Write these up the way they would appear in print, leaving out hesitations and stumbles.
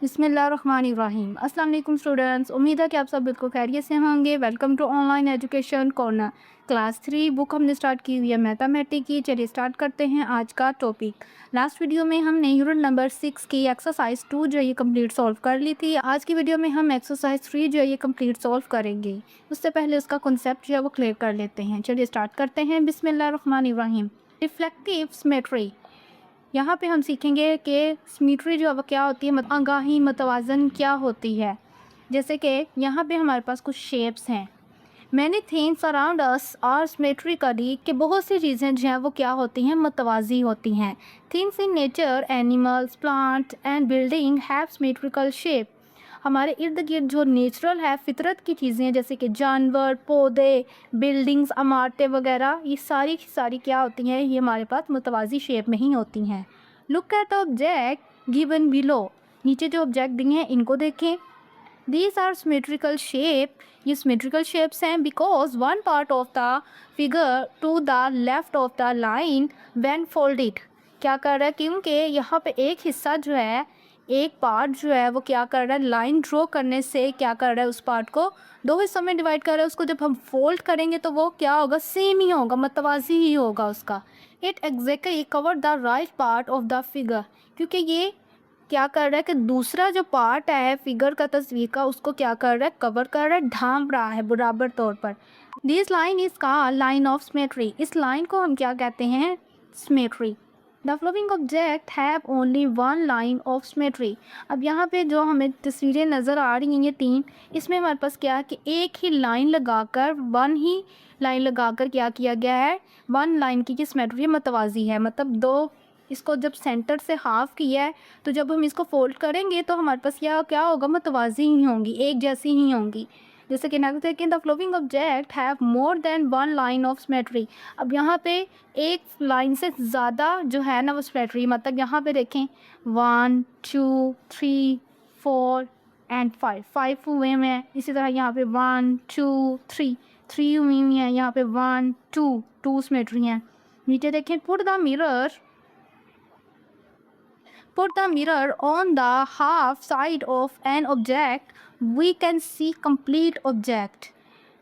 बिस्मिल्लाहिर्रहमानिर्रहीम। अस्सलाम वालेकुम स्टूडेंट्स, उम्मीद है कि आप सब बिल्कुल खैरियत से होंगे। Welcome to online education corner. Class 3 book हमने स्टार्ट की हुई है मैथमेटिक्स की। चलिए स्टार्ट करते हैं आज का टॉपिक। लास्ट वीडियो में हमने यूनिट नंबर 6 की एक्सरसाइज 2 जो है ये कंप्लीट सॉल्व कर ली थी। आज की वीडियो में हम एक्सरसाइज 3 जो है ये कंप्लीट सॉल्व करेंगे। उससे पहले उसका कॉन्सेप्ट जो है वो क्लियर कर लेते हैं। चलिए स्टार्ट करते हैं। बिस्मिल्लाहिर्रहमानिर्रहीम। रिफ्लेक्टिव सिमेट्री, यहाँ पे हम सीखेंगे कि सिमेट्री जो है वो क्या होती है, आगाही मतवाजन क्या होती है। जैसे कि यहाँ पे हमारे पास कुछ शेप्स हैं। Many things around us are symmetrically, कि बहुत सी चीज़ें जो हैं वो क्या होती हैं, मतवाजी होती हैं। Things in nature, animals, plant and building have symmetrical shape. हमारे इर्द गिर्द जो नेचुरल है, फितरत की चीज़ें जैसे कि जानवर, पौधे, बिल्डिंग्स, इमारतें वगैरह, ये सारी की सारी क्या होती हैं, ये हमारे पास मुतवाज़ी शेप में ही होती हैं। Look at the object given below, नीचे जो ऑब्जेक्ट दिए हैं इनको देखें। दीज आर सिमेट्रिकल शेप, ये सिमेट्रिकल शेप्स हैं because one part of the figure to the left of the line when folded, क्या कर रहा है, क्योंकि यहाँ पे एक हिस्सा जो है, एक पार्ट जो है वो क्या कर रहा है, लाइन ड्रॉ करने से क्या कर रहा है, उस पार्ट को दो हिस्सों में डिवाइड कर रहा है। उसको जब हम फोल्ड करेंगे तो वो क्या होगा, सेम ही होगा, मतवाजी ही होगा उसका। It exactly cover the right part of the figure, क्योंकि ये क्या कर रहा है कि दूसरा जो पार्ट है फिगर का, तस्वीर का, उसको क्या कर रहा है, कवर कर रहा है, ढांप रहा है बराबर तौर पर। दिस लाइन इज का लाइन ऑफ सिमेट्री, इस लाइन को हम क्या कहते हैं, symmetry. The flowing object have only one line of symmetry. अब यहाँ पे जो हमें तस्वीरें नज़र आ रही हैं ये तीन, इसमें हमारे पास क्या है कि एक ही लाइन लगाकर, वन ही लाइन लगाकर क्या किया गया है, वन लाइन की सिमेट्री मतवाजी है। मतलब दो, इसको जब सेंटर से हाफ किया है तो जब हम इसको फोल्ड करेंगे तो हमारे पास क्या क्या होगा, मतवाजी ही होंगी, एक जैसी ही होंगी। जैसे कि नेक्स्ट देखें, the flowing object have more than one line of symmetry. अब यहाँ पे एक लाइन से ज़्यादा जो है ना वो सिमेट्री, मतलब यहाँ पे देखें 1 2 3 4 एंड 5, 5 हुए हुए हैं। इसी तरह यहाँ पे 1 2 3, 3 हुई हुई हैं। यहाँ पे 1 2, 2 सिमेट्री हैं। नीचे देखें, put the mirror on the half side of an object, we can see complete object.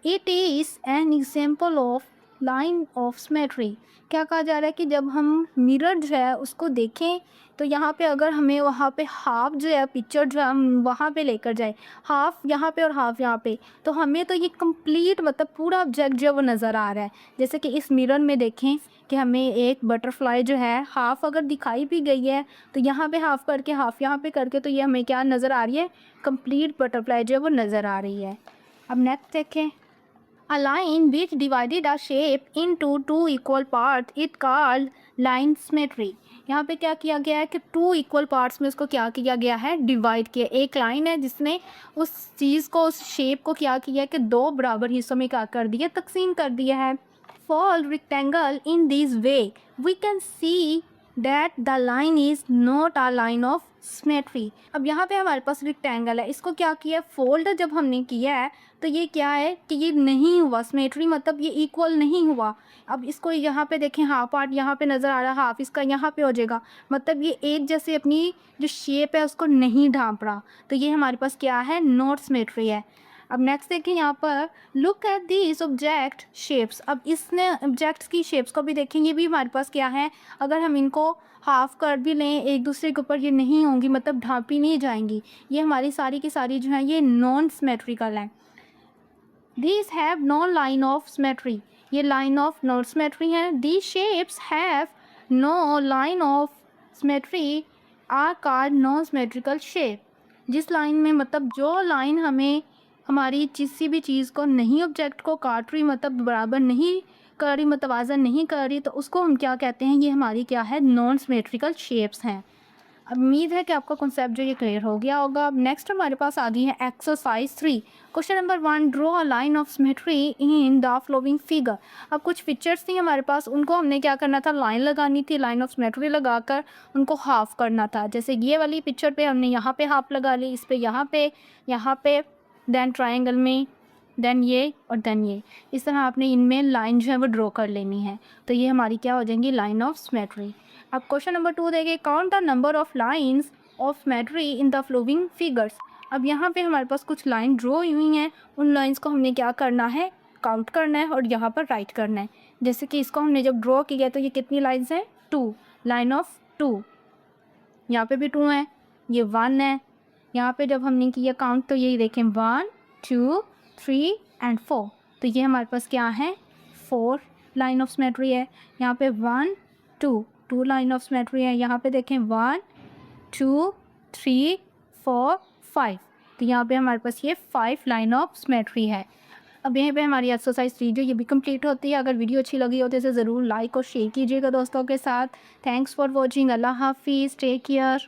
It is an example of line of symmetry. क्या कहा जा रहा है कि जब हम मिरर जो है उसको देखें तो यहाँ पे अगर हमें वहाँ पे हाफ जो है पिक्चर जो है हम वहाँ पे लेकर जाए, हाफ यहाँ पे और हाफ यहाँ पे, तो हमें तो ये कंप्लीट मतलब पूरा ऑब्जेक्ट जो है वो नज़र आ रहा है। जैसे कि इस मिरर में देखें कि हमें एक बटरफ्लाई जो है हाफ अगर दिखाई भी गई है तो यहाँ पे हाफ करके, हाफ यहाँ पे करके, तो ये हमें क्या नज़र आ रही है, कंप्लीट बटरफ्लाई जो है वो नज़र आ रही है। अब नेक्स्ट देखें, a line which divided a shape into two equal parts it called line symmetry. यहाँ पे क्या किया गया है कि टू इक्वल पार्ट्स में उसको क्या किया गया है, डिवाइड किया। एक लाइन है जिसने उस चीज़ को, उस शेप को क्या किया है कि दो बराबर हिस्सों में क्या कर दिया, तकसीम कर दिया है। For rectangle in this way we can see that the line is not a line of symmetry. अब यहाँ पे हमारे पास रेक्टेंगल है, इसको क्या किया, फोल्ड जब हमने किया है तो ये क्या है कि ये नहीं हुआ सिमेट्री, मतलब ये इक्वल नहीं हुआ। अब इसको यहाँ पे देखें, हाफ पार्ट यहाँ पे नज़र आ रहा है, हाफ इसका यहाँ पे हो जाएगा, मतलब ये एक जैसे अपनी जो शेप है उसको नहीं ढांप रहा, तो ये हमारे पास क्या है, नॉट सिमेट्री है। अब नेक्स्ट देखें, यहाँ पर look at this object shapes. अब इसने ऑब्जेक्ट्स की शेप्स को भी देखें, ये भी हमारे पास क्या है, अगर हम इनको हाफ कर भी लें एक दूसरे के ऊपर, ये नहीं होंगी, मतलब ढांपी नहीं जाएंगी। ये हमारी सारी की सारी जो है ये नॉन सिमेट्रिकल हैं। These have no line of symmetry, ये line of non symmetry है। These shapes have no line of symmetry are called non symmetrical shape. जिस लाइन में, मतलब जो लाइन हमें हमारी किसी भी चीज़ को नहीं, ऑब्जेक्ट को काट रही, मतलब बराबर नहीं कर रही, मतवाजन नहीं कर रही, तो उसको हम क्या कहते हैं, ये हमारी क्या है, नॉन सिमेट्रिकल शेप्स हैं। उम्मीद है कि आपका कॉन्सेप्ट जो ये क्लियर हो गया होगा। अब नेक्स्ट हमारे पास आ गई है exercise 3। Question number 1, draw a line of symmetry in the flowing figure. अब कुछ पिक्चर्स थी हमारे पास, उनको हमने क्या करना था, लाइन लगानी थी, लाइन ऑफ सिमेट्री लगाकर उनको हाफ करना था। जैसे ये वाली पिक्चर पे हमने यहाँ पे हाफ लगा ली, इस पे यहाँ पे देन ट्राइंगल में, देन ये और देन ये, इस तरह आपने इनमें लाइन जो है वो ड्रॉ कर लेनी है, तो ये हमारी क्या हो जाएंगी, लाइन ऑफ सिमेट्री। अब क्वेश्चन नंबर 2 देखिए, count the number of lines of symmetry in the flowing figures. अब यहाँ पे हमारे पास कुछ लाइन ड्रॉ हुई हैं, उन लाइंस को हमने क्या करना है, काउंट करना है और यहाँ पर राइट करना है। जैसे कि इसको हमने जब ड्रॉ किया तो ये कितनी लाइन्स हैं, 2, लाइन ऑफ 2। यहाँ पे भी 2 है, ये 1 है। यहाँ पे जब हमने किया काउंट तो ये देखें 1 2 3 एंड 4, तो ये हमारे पास क्या है, 4 लाइन ऑफ सिमेट्री है। यहाँ पे 1 2 लाइन ऑफ सिमेट्री है। यहाँ पे देखें 1 2 3 4 5, तो यहाँ पे हमारे पास ये 5 लाइन ऑफ सिमेट्री है। अब यहीं पे हमारी एक्सरसाइज 3 जो ये भी कंप्लीट होती है। अगर वीडियो अच्छी लगी हो तो इसे ज़रूर लाइक और शेयर कीजिएगा दोस्तों के साथ। Thanks for watching. अल्लाह हाफिज़, टेक केयर।